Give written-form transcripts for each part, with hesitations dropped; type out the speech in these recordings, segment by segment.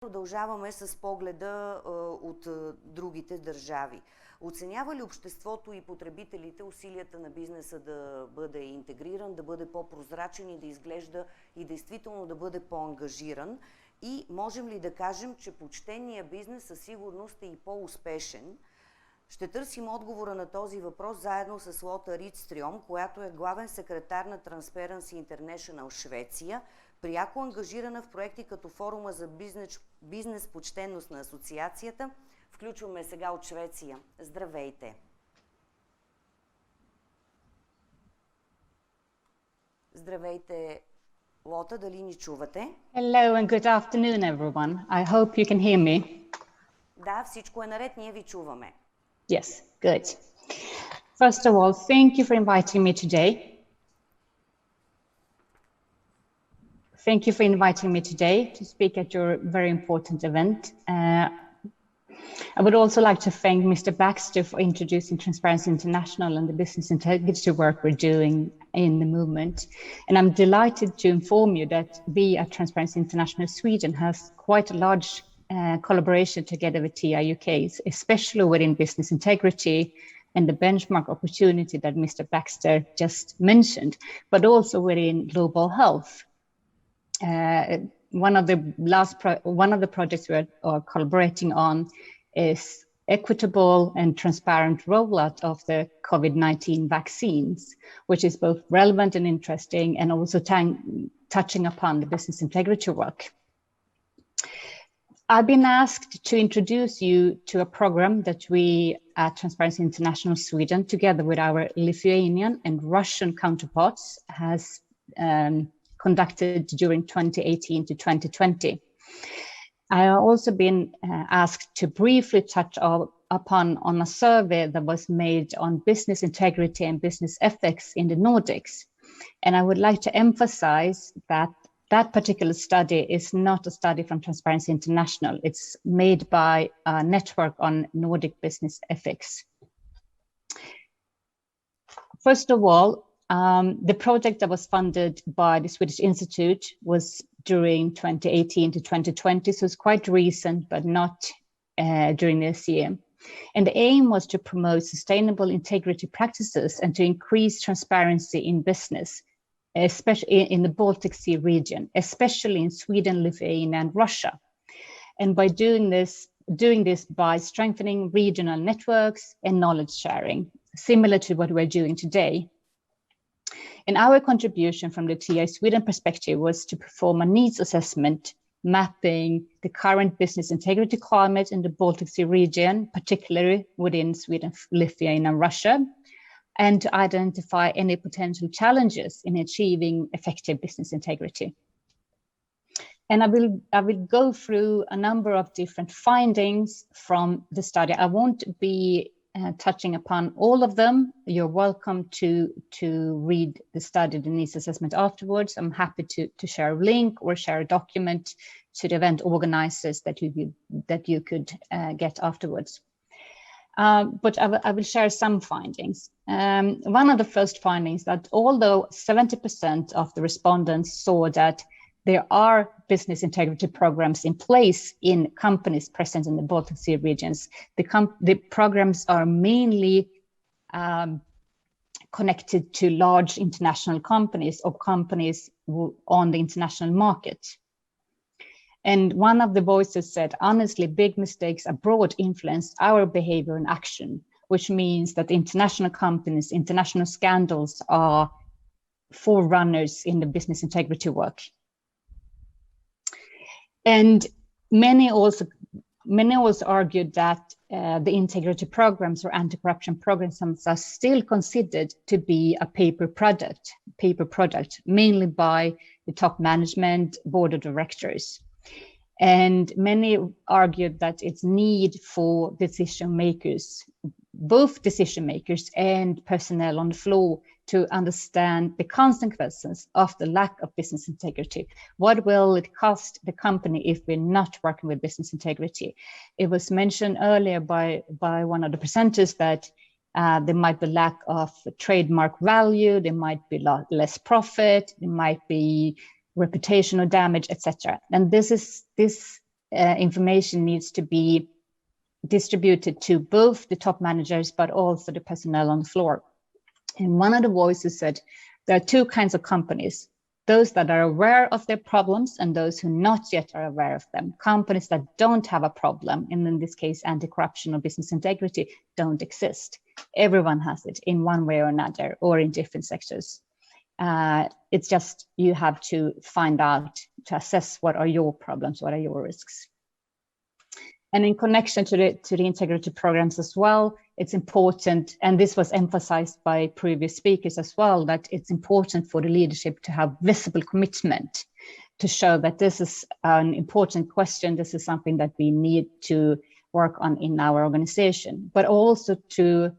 Продължаваме с погледа от другите държави. Оценява ли обществото и потребителите усилията на бизнеса да бъде интегриран, да бъде по-прозрачен и да изглежда и действително да бъде по-ангажиран? И можем ли да кажем, че почтения бизнес със сигурност е и по-успешен? Ще търсим отговора на този въпрос заедно с Лота Ридстрьом, която е главен секретар на Transparency International Швеция, пряко ангажирана в проекти като форума за бизнес почтенност на асоциацията. Включваме сега от Швеция. Здравейте! Здравейте, Лота, дали ни чувате? Hello and good afternoon, everyone. I hope you can hear me. Да, всичко е наред, ние ви чуваме. Yes, good. First of all, thank you for inviting me today. Thank you for inviting me today to speak at your very important event. I would also like to thank Mr. Baxter for introducing Transparency International and the business integrity work we're doing in the movement. And I'm delighted to inform you that we at Transparency International Sweden has quite a large collaboration together with TI UK, especially within business integrity and the benchmark opportunity that Mr. Baxter just mentioned, but also within global health. One of the projects we are collaborating on is equitable and transparent rollout of the COVID-19 vaccines, which is both relevant and interesting, and also touching upon the business integrity work. I've been asked to introduce you to a program that we at Transparency International Sweden, together with our Lithuanian and Russian counterparts, has conducted during 2018 to 2020. I have also been asked to briefly touch upon on a survey that was made on business integrity and business ethics in the Nordics. And I would like to emphasize that that particular study is not a study from Transparency International. It's made by a network on Nordic business ethics. First of all, the project that was funded by the Swedish Institute was during 2018 to 2020, so it's quite recent, but not during this year. And the aim was to promote sustainable integrity practices and to increase transparency in business, especially in the Baltic Sea region, especially in Sweden, Lithuania, and Russia. And by doing this by strengthening regional networks and knowledge sharing, similar to what we're doing today. And our contribution from the TI Sweden perspective was to perform a needs assessment mapping the current business integrity climate in the Baltic Sea region, particularly within Sweden, Lithuania, and Russia, and to identify any potential challenges in achieving effective business integrity. And I will go through a number of different findings from the study. I won't be touching upon all of them. You're welcome to read the study, the needs assessment afterwards. I'm happy to share a link or share a document to the event organizers that you could get afterwards. But I will share some findings. One of the first findings that although 70% of the respondents saw that there are business integrity programs in place in companies present in the Baltic Sea regions, the programs are mainly connected to large international companies or companies on the international market. And one of the voices said, honestly, big mistakes abroad influenced our behavior and action, which means that international companies, international scandals are forerunners in the business integrity work. And many also argued that the integrity programs or anti-corruption programs are still considered to be a paper product, mainly by the top management, board of directors. And many argued that its need for decision makers, both decision makers and personnel on the floor, to understand the consequences of the lack of business integrity. What will it cost the company if we're not working with business integrity? It was mentioned earlier by one of the presenters that there might be lack of trademark value, there might be less profit, there might be reputational damage, etc. And this information needs to be distributed to both the top managers, but also the personnel on the floor. And one of the voices said, there are two kinds of companies, those that are aware of their problems and those who not yet are aware of them. Companies that don't have a problem, and in this case, anti-corruption or business integrity, don't exist. Everyone has it in one way or another, or in different sectors. It's just, you have to find out, to assess what are your problems, what are your risks. And in connection to the integrity programs as well, it's important, and this was emphasized by previous speakers as well, that it's important for the leadership to have visible commitment to show that this is an important question, this is something that we need to work on in our organization, but also to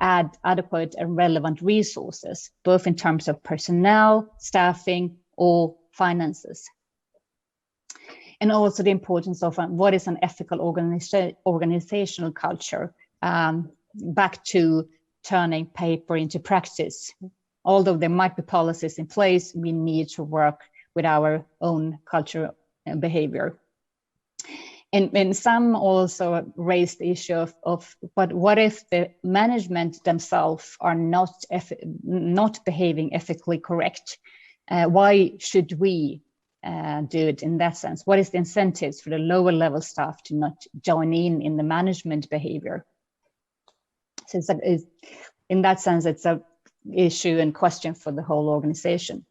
add adequate and relevant resources, both in terms of personnel, staffing, or finances. And also the importance of what is an ethical organizational culture, back to turning paper into practice. Although there might be policies in place, we need to work with our own culture and behavior. And some also raised the issue of but what if the management themselves are not behaving ethically correct? Why should we do it in that sense? What is the incentives for the lower level staff to not join in the management behavior? So in that sense, it's an issue and question for the whole organization.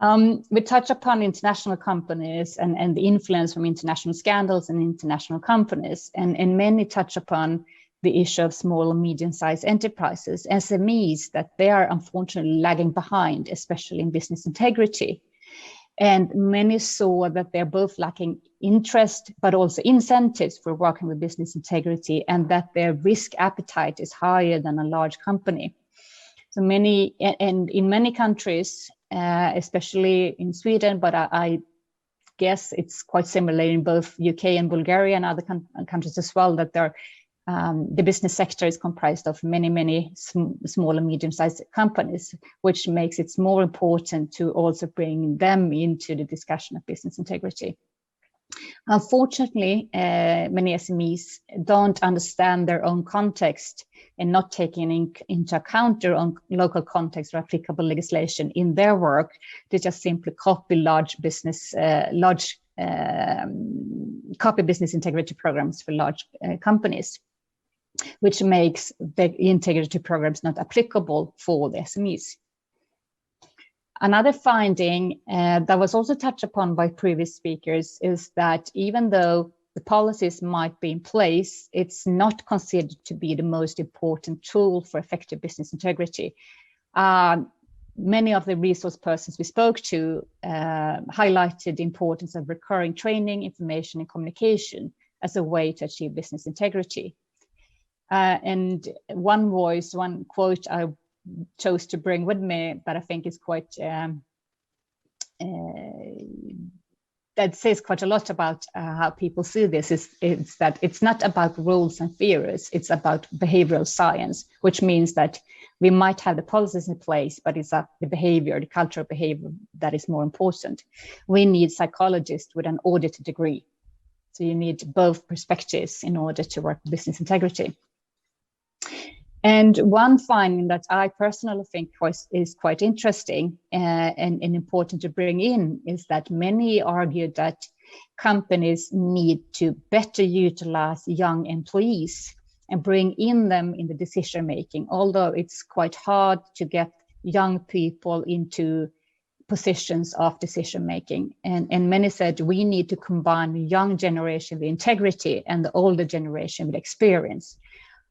We touch upon international companies and the influence from international scandals and international companies, and many touch upon the issue of small and medium-sized enterprises, SMEs, that they are unfortunately lagging behind, especially in business integrity. And many saw that they're both lacking interest, but also incentives for working with business integrity, and that their risk appetite is higher than a large company. So many, and in many countries, especially in Sweden, but I guess it's quite similar in both UK and Bulgaria and other countries as well, that the business sector is comprised of many small and medium-sized companies, which makes it more important to also bring them into the discussion of business integrity. Unfortunately, many SMEs don't understand their own context and not taking into account their own local context or applicable legislation in their work. They just simply copy business integrity programs for large companies, which makes the integrity programs not applicable for the SMEs. Another finding that was also touched upon by previous speakers is that even though the policies might be in place, it's not considered to be the most important tool for effective business integrity. Many of the resource persons we spoke to highlighted the importance of recurring training, information, and communication as a way to achieve business integrity. And one quote I chose to bring with me that I think is quite, that says quite a lot about how people see this, is that it's not about rules and theories, it's about behavioral science, which means that we might have the policies in place, but it's the behavior, the cultural behavior that is more important. We need psychologists with an audit degree. So you need both perspectives in order to work with business integrity. And one finding that I personally think is quite interesting and important to bring in is that many argue that companies need to better utilize young employees and bring in them in the decision making, although it's quite hard to get young people into positions of decision making. And many said we need to combine the young generation with integrity and the older generation with experience.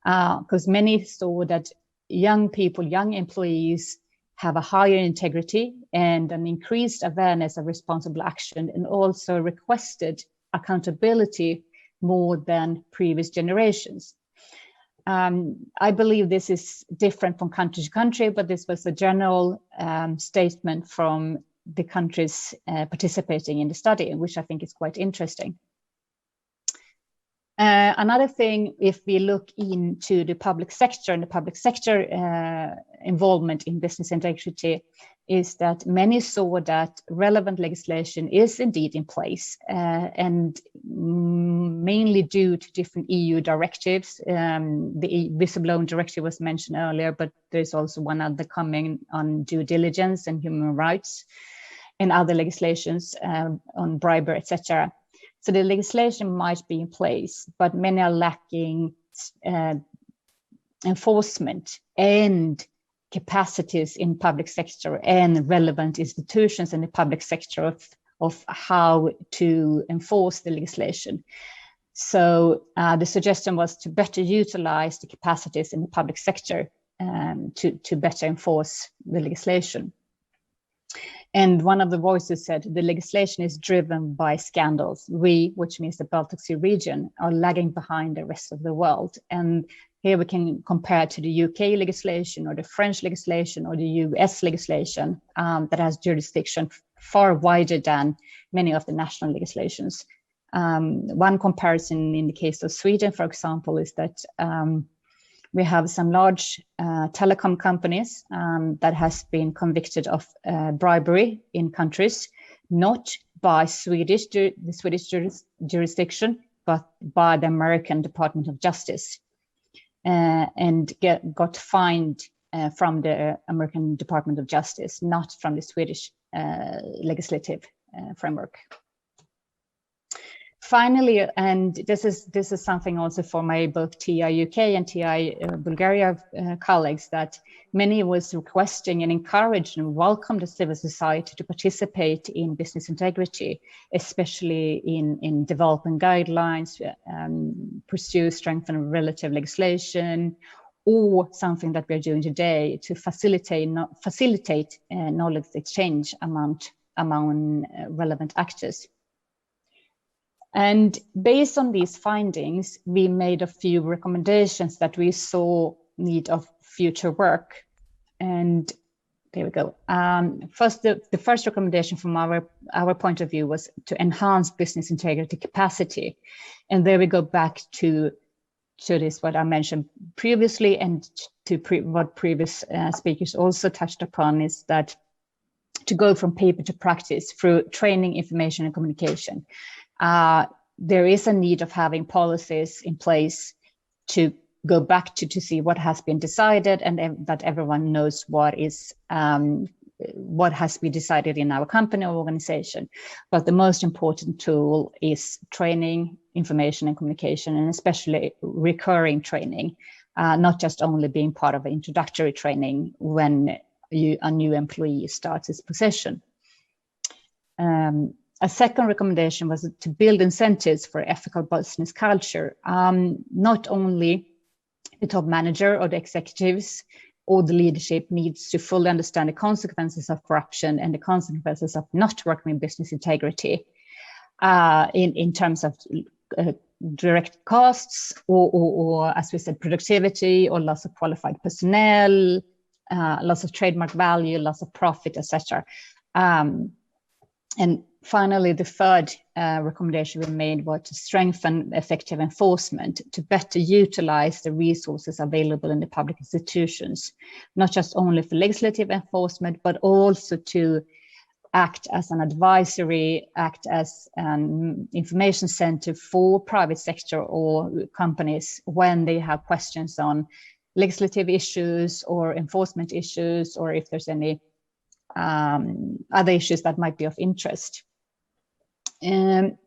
Because many saw that young people, young employees have a higher integrity and an increased awareness of responsible action, and also requested accountability more than previous generations. I believe this is different from country to country, but this was a general statement from the countries participating in the study, which I think is quite interesting. Another thing, if we look into the public sector and the public sector involvement in business integrity, is that many saw that relevant legislation is indeed in place, and mainly due to different EU directives. The whistleblowing directive was mentioned earlier, but there's also one other coming on due diligence and human rights, and other legislations on bribery, etc. So the legislation might be in place, but many are lacking enforcement and capacities in public sector and relevant institutions in the public sector of how to enforce the legislation. So the suggestion was to better utilize the capacities in the public sector to better enforce the legislation. And one of the voices said the legislation is driven by scandals. We, which means the Baltic Sea region, are lagging behind the rest of the world. And here we can compare to the UK legislation or the French legislation or the US legislation that has jurisdiction far wider than many of the national legislations. One comparison in the case of Sweden, for example, is that we have some large telecom companies that has been convicted of bribery in countries, not by the Swedish jurisdiction, but by the American Department of Justice, and got fined from the American Department of Justice, not from the Swedish legislative framework. Finally, and this is something also for my both TI UK and TI Bulgaria colleagues, that many was requesting and encouraged and welcomed the civil society to participate in business integrity, especially in developing guidelines, pursue strengthen relative legislation, or something that we're doing today to facilitate knowledge exchange among relevant actors. And based on these findings, we made a few recommendations that we saw need of future work. And there we go. First, the first recommendation from our point of view was to enhance business integrity capacity. And there we go back to this, what I mentioned previously, and to what previous speakers also touched upon, is that to go from paper to practice through training, information, and communication. There is a need of having policies in place to go back to see what has been decided, and that everyone knows what has been decided in our company or organization. But the most important tool is training, information, and communication, and especially recurring training, not just only being part of introductory training when a new employee starts his position. A second recommendation was to build incentives for ethical business culture. Not only the top manager or the executives or the leadership needs to fully understand the consequences of corruption and the consequences of not working with business integrity in terms of direct costs or, as we said, productivity or loss of qualified personnel, loss of trademark value, loss of profit, etc. And finally, the third recommendation we made was to strengthen effective enforcement, to better utilize the resources available in the public institutions, not just only for legislative enforcement, but also to act as an advisory, act as an information center for private sector or companies when they have questions on legislative issues or enforcement issues, or if there's any other issues that might be of interest.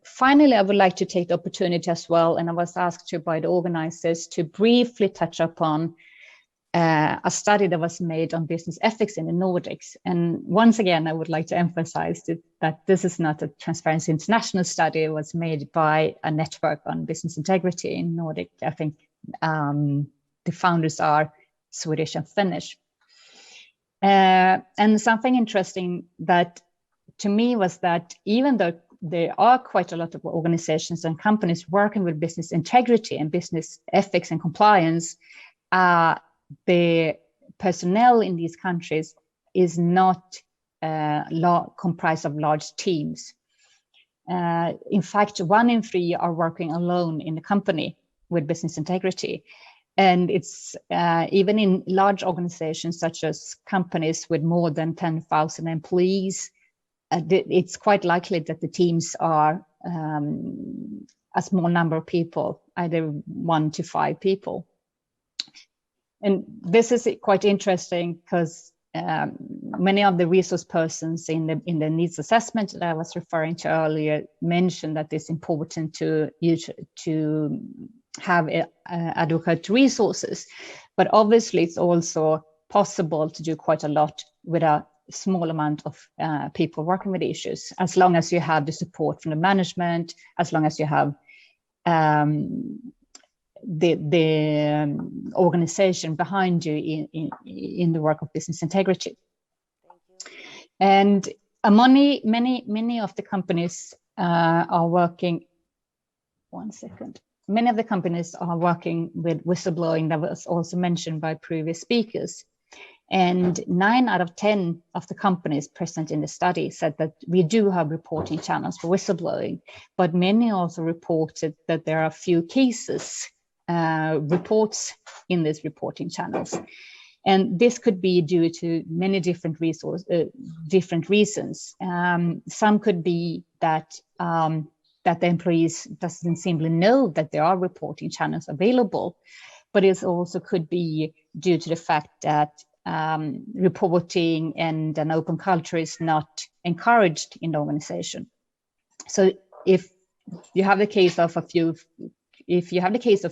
Finally, I would like to take the opportunity as well, and I was asked to by the organizers to briefly touch upon a study that was made on business ethics in the Nordics. And once again, I would like to emphasize that this is not a Transparency International study. It was made by a network on business integrity in Nordic. I think the founders are Swedish and Finnish. And something interesting that to me was that even though there are quite a lot of organizations and companies working with business integrity and business ethics and compliance, the personnel in these countries is not comprised of large teams. in fact, 1 in 3 are working alone in the company with business integrity. And it's even in large organizations such as companies with more than 10,000 employees, it's quite likely that the teams are a small number of people, either 1 to 5 people. And this is quite interesting because many of the resource persons in the needs assessment that I was referring to earlier mentioned that it's important to have adequate resources, but obviously it's also possible to do quite a lot with a small amount of people working with issues, as long as you have the support from the management, as long as you have the organization behind you in the work of business integrity. And many of the companies are working. One second. Many of the companies are working with whistleblowing that was also mentioned by previous speakers. And 9 out of 10 of the companies present in the study said that we do have reporting channels for whistleblowing, but many also reported that there are few cases, reports in these reporting channels. And this could be due to many different reasons. Some could be that the employees doesn't simply know that there are reporting channels available, but it also could be due to the fact that reporting and an open culture is not encouraged in the organization. So if you have the case of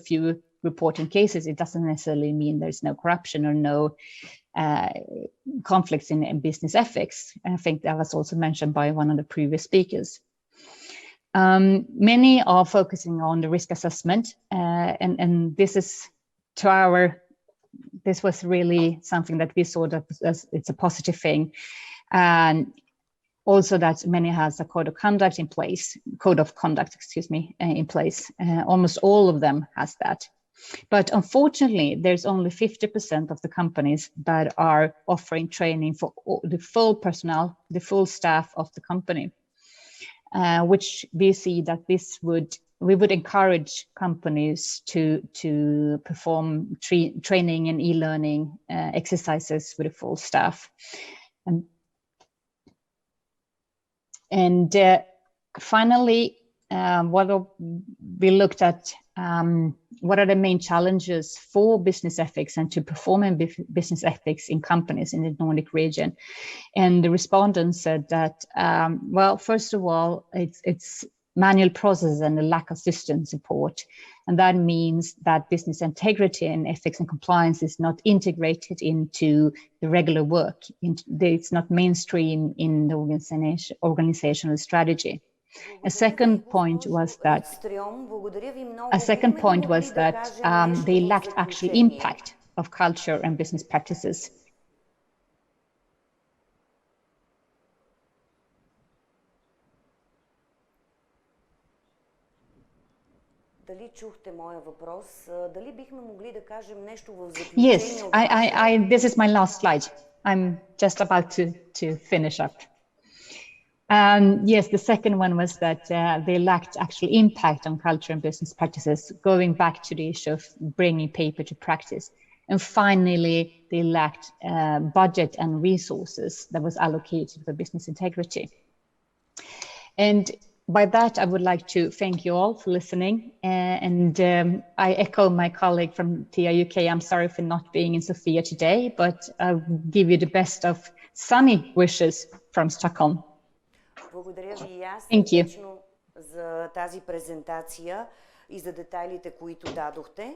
few reporting cases, it doesn't necessarily mean there's no corruption or no conflicts in business ethics. I think that was also mentioned by one of the previous speakers. Many are focusing on the risk assessment, and this was really something that we saw that it's a positive thing, and also that many has a code of conduct in place. Almost all of them has that. But unfortunately, there's only 50% of the companies that are offering training for the full personnel, the full staff of the company, which we see that we would encourage companies to perform training and e-learning exercises with a full staff. And finally, we looked at what are the main challenges for business ethics and to perform in business ethics in companies in the Nordic region. And the respondents said that, well, first of all, it's manual processes and a lack of system support. And that means that business integrity and ethics and compliance is not integrated into the regular work. It's not mainstream in the organizational strategy. A second point was that they lacked actual impact of culture and business practices. Дали чухте моя въпрос? Дали бихме могли да кажем нещо в заключение? Yes, this is my last slide. I'm just about to finish up. Yes, the second one was that they lacked actual impact on culture and business practices, going back to the issue of bringing paper to practice. And finally, they lacked budget and resources that was allocated for business integrity. And by that, I would like to thank you all for listening. And I echo my colleague from TIA UK. I'm sorry for not being in Sofia today, but I'll give you the best of sunny wishes from Stockholm. Благодаря ви и аз Thank you. за тази презентация и за детайлите, които дадохте.